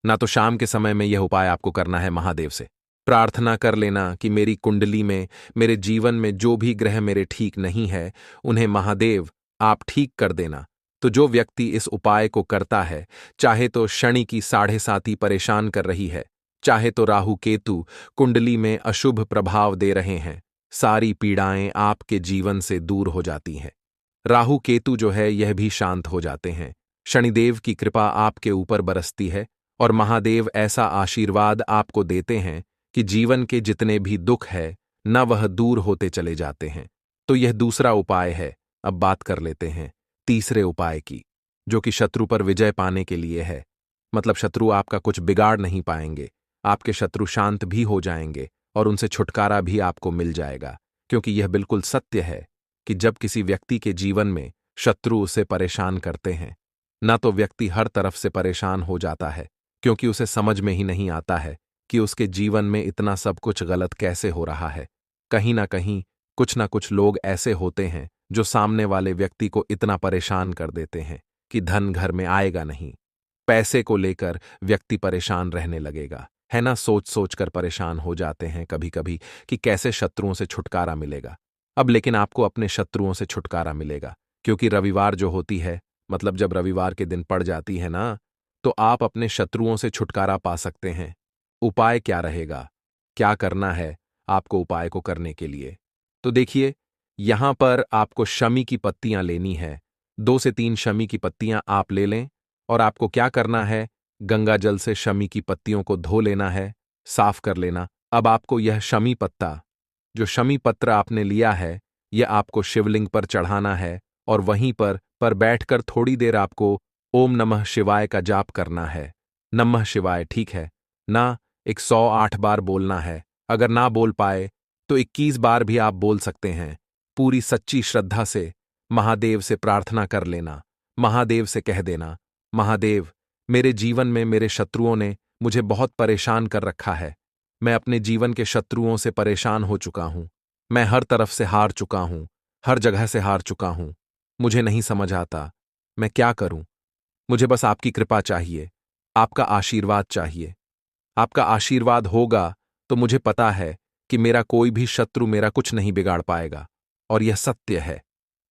ना? तो शाम के समय में यह उपाय आपको करना है महादेव से प्रार्थना कर लेना कि मेरी कुंडली में, मेरे जीवन में जो भी ग्रह मेरे ठीक नहीं है, उन्हें महादेव आप ठीक कर देना। तो जो व्यक्ति इस उपाय को करता है, चाहे तो शनि की 7.5 परेशान कर रही है, चाहे तो राहु केतु कुंडली में अशुभ प्रभाव दे रहे हैं, सारी पीड़ाएं आपके जीवन से दूर हो जाती हैं। राहु केतु जो है यह भी शांत हो जाते हैं, शनिदेव की कृपा आपके ऊपर बरसती है और महादेव ऐसा आशीर्वाद आपको देते हैं कि जीवन के जितने भी दुख है न वह दूर होते चले जाते हैं। तो यह दूसरा उपाय है। अब बात कर लेते हैं तीसरे उपाय की, जो कि शत्रु पर विजय पाने के लिए है। मतलब शत्रु आपका कुछ बिगाड़ नहीं पाएंगे, आपके शत्रु शांत भी हो जाएंगे और उनसे छुटकारा भी आपको मिल जाएगा। क्योंकि यह बिल्कुल सत्य है कि जब किसी व्यक्ति के जीवन में शत्रु उसे परेशान करते हैं, न तो व्यक्ति हर तरफ से परेशान हो जाता है, क्योंकि उसे समझ में ही नहीं आता है कि उसके जीवन में इतना सब कुछ गलत कैसे हो रहा है। कहीं ना कहीं कुछ ना कुछ लोग ऐसे होते हैं जो सामने वाले व्यक्ति को इतना परेशान कर देते हैं कि धन घर में आएगा नहीं, पैसे को लेकर व्यक्ति परेशान रहने लगेगा, है ना? सोच सोच कर परेशान हो जाते हैं कभी कभी कि कैसे शत्रुओं से छुटकारा मिलेगा। अब लेकिन आपको अपने शत्रुओं से छुटकारा मिलेगा, क्योंकि रविवार जो होती है, मतलब जब रविवार के दिन पड़ जाती है ना, तो आप अपने शत्रुओं से छुटकारा पा सकते हैं। उपाय क्या रहेगा? क्या करना है आपको उपाय को करने के लिए? तो देखिए, यहां पर आपको शमी की पत्तियां लेनी है। 2 से 3 शमी की पत्तियां आप ले लें और आपको क्या करना है? गंगा जल से शमी की पत्तियों को धो लेना है, साफ कर लेना। अब आपको यह शमी पत्ता, जो शमी पत्र आपने लिया है, यह आपको शिवलिंग पर चढ़ाना है और वहीं पर बैठकर थोड़ी देर आपको ओम नमः शिवाय का जाप करना है। नमः शिवाय, ठीक है ना? 108 बार बोलना है। अगर ना बोल पाए तो 21 बार भी आप बोल सकते हैं। पूरी सच्ची श्रद्धा से महादेव से प्रार्थना कर लेना, महादेव से कह देना, महादेव, मेरे जीवन में मेरे शत्रुओं ने मुझे बहुत परेशान कर रखा है। मैं अपने जीवन के शत्रुओं से परेशान हो चुका हूं। मैं हर तरफ से हार चुका हूं, हर जगह से हार चुका हूं। मुझे नहीं समझ आता मैं क्या करूं। मुझे बस आपकी कृपा चाहिए, आपका आशीर्वाद चाहिए। आपका आशीर्वाद होगा तो मुझे पता है कि मेरा कोई भी शत्रु मेरा कुछ नहीं बिगाड़ पाएगा। और यह सत्य है।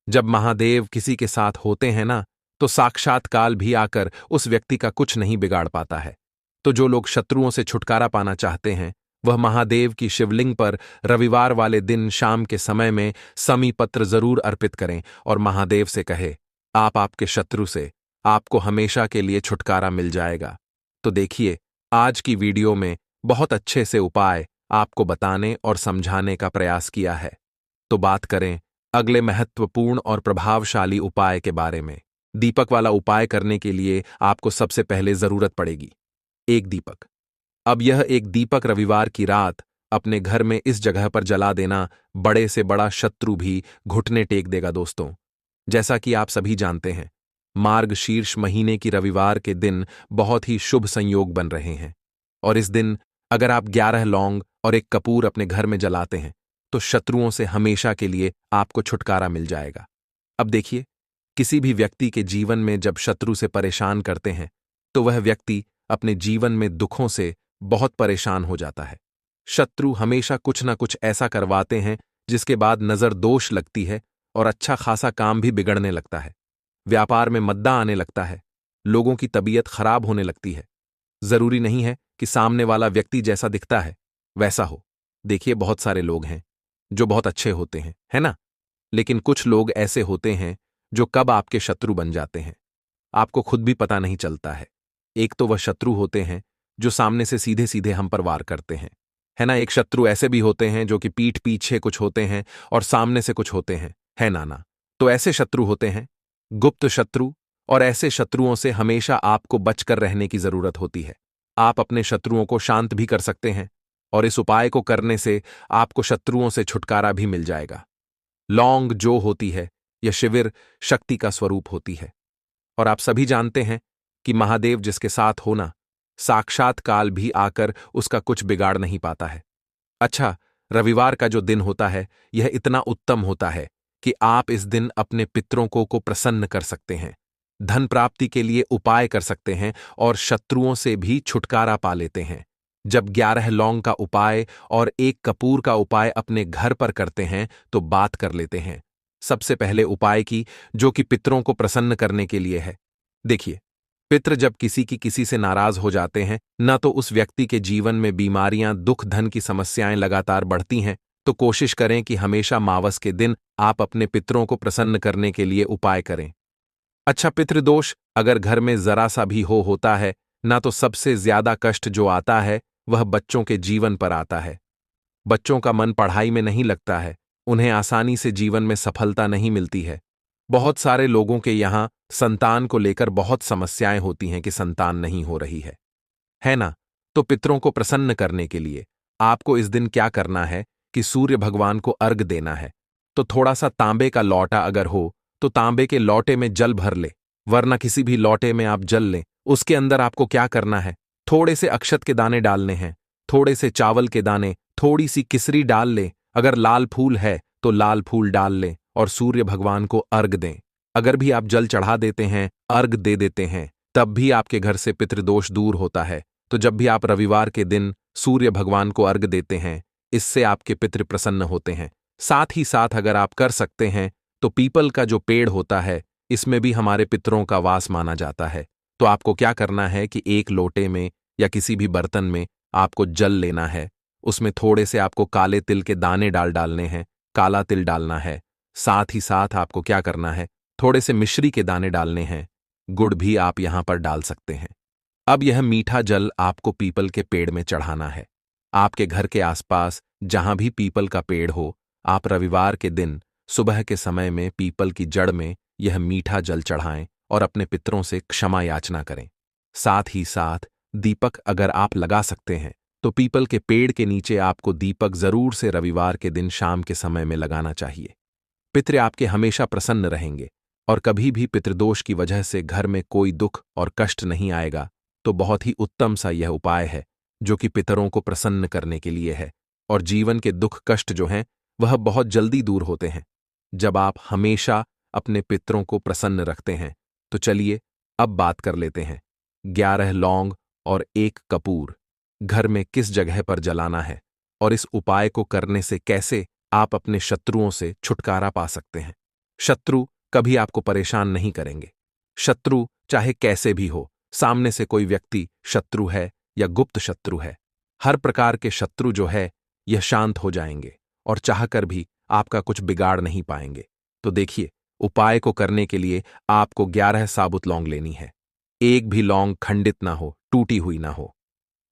जब महादेव किसी के साथ होते हैं ना, तो साक्षात काल भी आकर उस व्यक्ति का कुछ नहीं बिगाड़ पाता है। तो जो लोग शत्रुओं से छुटकारा पाना चाहते हैं, वह महादेव की शिवलिंग पर रविवार वाले दिन शाम के समय में समी पत्र जरूर अर्पित करें और महादेव से कहे, आप आपके शत्रु से आपको हमेशा के लिए छुटकारा मिल जाएगा। तो देखिए, आज की वीडियो में बहुत अच्छे से उपाय आपको बताने और समझाने का प्रयास किया है। तो बात करें अगले महत्वपूर्ण और प्रभावशाली उपाय के बारे में। दीपक वाला उपाय करने के लिए आपको सबसे पहले जरूरत पड़ेगी एक दीपक। अब यह एक दीपक रविवार की रात अपने घर में इस जगह पर जला देना बड़े से बड़ा शत्रु भी घुटने टेक देगा दोस्तों। जैसा कि आप सभी जानते हैं, मार्गशीर्ष महीने की रविवार के दिन बहुत ही शुभ संयोग बन रहे हैं और इस दिन अगर आप 11 लौंग और एक कपूर अपने घर में जलाते हैं तो शत्रुओं से हमेशा के लिए आपको छुटकारा मिल जाएगा। अब देखिए, किसी भी व्यक्ति के जीवन में जब शत्रु से परेशान करते हैं तो वह व्यक्ति अपने जीवन में दुखों से बहुत परेशान हो जाता है। शत्रु हमेशा कुछ ना कुछ ऐसा करवाते हैं जिसके बाद नजर दोष लगती है और अच्छा खासा काम भी बिगड़ने लगता है। व्यापार में मद्दा आने लगता है, लोगों की तबीयत खराब होने लगती है। जरूरी नहीं है कि सामने वाला व्यक्ति जैसा दिखता है वैसा हो। देखिए, बहुत सारे लोग हैं जो बहुत अच्छे होते हैं, है ना? लेकिन कुछ लोग ऐसे होते हैं जो कब आपके शत्रु बन जाते हैं आपको खुद भी पता नहीं चलता है। एक तो वह शत्रु होते हैं जो सामने से सीधे सीधे हम पर वार करते हैं, है ना? एक शत्रु ऐसे भी होते हैं जो कि पीठ पीछे कुछ होते हैं और सामने से कुछ होते हैं, है ना? तो ऐसे शत्रु होते हैं गुप्त शत्रु, और ऐसे शत्रुओं से हमेशा आपको बचकर रहने की जरूरत होती है। आप अपने शत्रुओं को शांत भी कर सकते हैं और इस उपाय को करने से आपको शत्रुओं से छुटकारा भी मिल जाएगा। लौंग जो होती है, यह शिविर शक्ति का स्वरूप होती है और आप सभी जानते हैं कि महादेव जिसके साथ होना, साक्षात काल भी आकर उसका कुछ बिगाड़ नहीं पाता है। अच्छा, रविवार का जो दिन होता है यह इतना उत्तम होता है कि आप इस दिन अपने पितरों को प्रसन्न कर सकते हैं, धन प्राप्ति के लिए उपाय कर सकते हैं और शत्रुओं से भी छुटकारा पा लेते हैं। जब 11 लौंग का उपाय और एक कपूर का उपाय अपने घर पर करते हैं तो बात कर लेते हैं सबसे पहले उपाय की, जो कि पितरों को प्रसन्न करने के लिए है। देखिए, पितृ जब किसी से नाराज हो जाते हैं, न तो उस व्यक्ति के जीवन में बीमारियां, दुख, धन की समस्याएं लगातार बढ़ती हैं, तो कोशिश करें कि हमेशा मावस के दिन आप अपने पितरों को प्रसन्न करने के लिए उपाय करें। अच्छा, पितृदोष अगर घर में जरा सा भी होता है ना, तो सबसे ज्यादा कष्ट जो आता है वह बच्चों के जीवन पर आता है। बच्चों का मन पढ़ाई में नहीं लगता है, उन्हें आसानी से जीवन में सफलता नहीं मिलती है। बहुत सारे लोगों के यहाँ संतान को लेकर बहुत समस्याएं होती हैं कि संतान नहीं हो रही है ना? तो पितरों को प्रसन्न करने के लिए आपको इस दिन क्या करना है कि सूर्य भगवान को अर्घ देना है। तो थोड़ा सा तांबे का लौटा अगर हो तो तांबे के लौटे में जल भर ले, वरना किसी भी लौटे में आप जल लें। उसके अंदर आपको क्या करना है, थोड़े से अक्षत के दाने डालने हैं, थोड़े से चावल के दाने, थोड़ी सी किसरी डाल लें, अगर लाल फूल है तो लाल फूल डाल लें और सूर्य भगवान को अर्घ दें। अगर भी आप जल चढ़ा देते हैं, अर्घ दे देते हैं, तब भी आपके घर से पितृदोष दूर होता है। तो जब भी आप रविवार के दिन सूर्य भगवान को अर्घ देते हैं, इससे आपके पितृ प्रसन्न होते हैं। साथ ही साथ अगर आप कर सकते हैं तो पीपल का जो पेड़ होता है, इसमें भी हमारे पितरों का वास माना जाता है। तो आपको क्या करना है कि एक लोटे में या किसी भी बर्तन में आपको जल लेना है, उसमें थोड़े से आपको काले तिल के दाने डालने हैं, काला तिल डालना है। साथ ही साथ आपको क्या करना है, थोड़े से मिश्री के दाने डालने हैं, गुड़ भी आप यहां पर डाल सकते हैं। अब यह मीठा जल आपको पीपल के पेड़ में चढ़ाना है। आपके घर के आसपास जहां भी पीपल का पेड़ हो, आप रविवार के दिन सुबह के समय में पीपल की जड़ में यह मीठा जल चढ़ाएं और अपने पितरों से क्षमा याचना करें। साथ ही साथ दीपक अगर आप लगा सकते हैं तो पीपल के पेड़ के नीचे आपको दीपक जरूर से रविवार के दिन शाम के समय में लगाना चाहिए। पितृ आपके हमेशा प्रसन्न रहेंगे। और कभी भी पितृदोष की वजह से घर में कोई दुख और कष्ट नहीं आएगा, तो बहुत ही उत्तम सा यह उपाय है जो कि पितरों को प्रसन्न करने के लिए है। और जीवन के दुख कष्ट जो हैं वह बहुत जल्दी दूर होते हैं जब आप हमेशा अपने पितरों को प्रसन्न रखते हैं। तो चलिए अब बात कर लेते हैं 11 लौंग और 1 कपूर घर में किस जगह पर जलाना है और इस उपाय को करने से कैसे आप अपने शत्रुओं से छुटकारा पा सकते हैं। शत्रु कभी आपको परेशान नहीं करेंगे। शत्रु चाहे कैसे भी हो, सामने से कोई व्यक्ति शत्रु है या गुप्त शत्रु है, हर प्रकार के शत्रु जो है यह शांत हो जाएंगे और चाहकर भी आपका कुछ बिगाड़ नहीं पाएंगे। तो देखिए, उपाय को करने के लिए आपको 11 साबुत लौंग लेनी है। एक भी लौंग खंडित ना हो, टूटी हुई ना हो।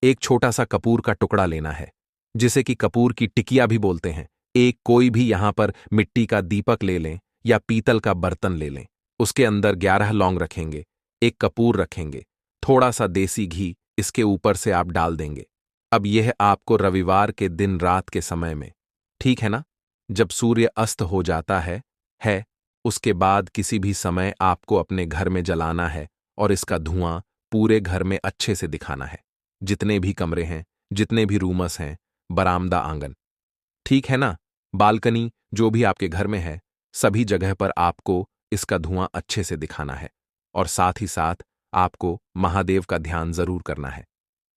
एक छोटा सा कपूर का टुकड़ा लेना है, जिसे कि कपूर की टिकिया भी बोलते हैं। एक कोई भी यहां पर मिट्टी का दीपक ले लें या पीतल का बर्तन ले लें। उसके अंदर 11 लौंग रखेंगे, एक कपूर रखेंगे, थोड़ा सा देसी घी इसके ऊपर से आप डाल देंगे। अब यह आपको रविवार के दिन रात के समय में, ठीक है ना, जब सूर्य अस्त हो जाता है उसके बाद किसी भी समय आपको अपने घर में जलाना है और इसका धुआं पूरे घर में अच्छे से दिखाना है। जितने भी कमरे हैं, जितने भी रूमस हैं, बरामदा, आंगन, ठीक है ना, बालकनी, जो भी आपके घर में है, सभी जगह पर आपको इसका धुआं अच्छे से दिखाना है। और साथ ही साथ आपको महादेव का ध्यान जरूर करना है।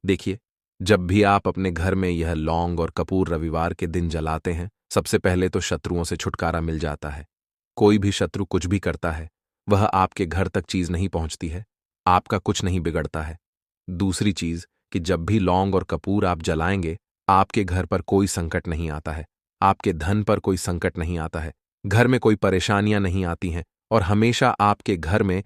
देखिए, जब भी आप अपने घर में यह लौंग और कपूर रविवार के दिन जलाते हैं, सबसे पहले तो शत्रुओं से छुटकारा मिल जाता है। कोई भी शत्रु कुछ भी करता है, वह आपके घर तक चीज नहीं पहुंचती है, आपका कुछ नहीं बिगड़ता है। दूसरी चीज कि जब भी लौंग और कपूर आप जलाएंगे, आपके घर पर कोई संकट नहीं आता है, आपके धन पर कोई संकट नहीं आता है, घर में कोई परेशानियां नहीं आती हैं और हमेशा आपके घर में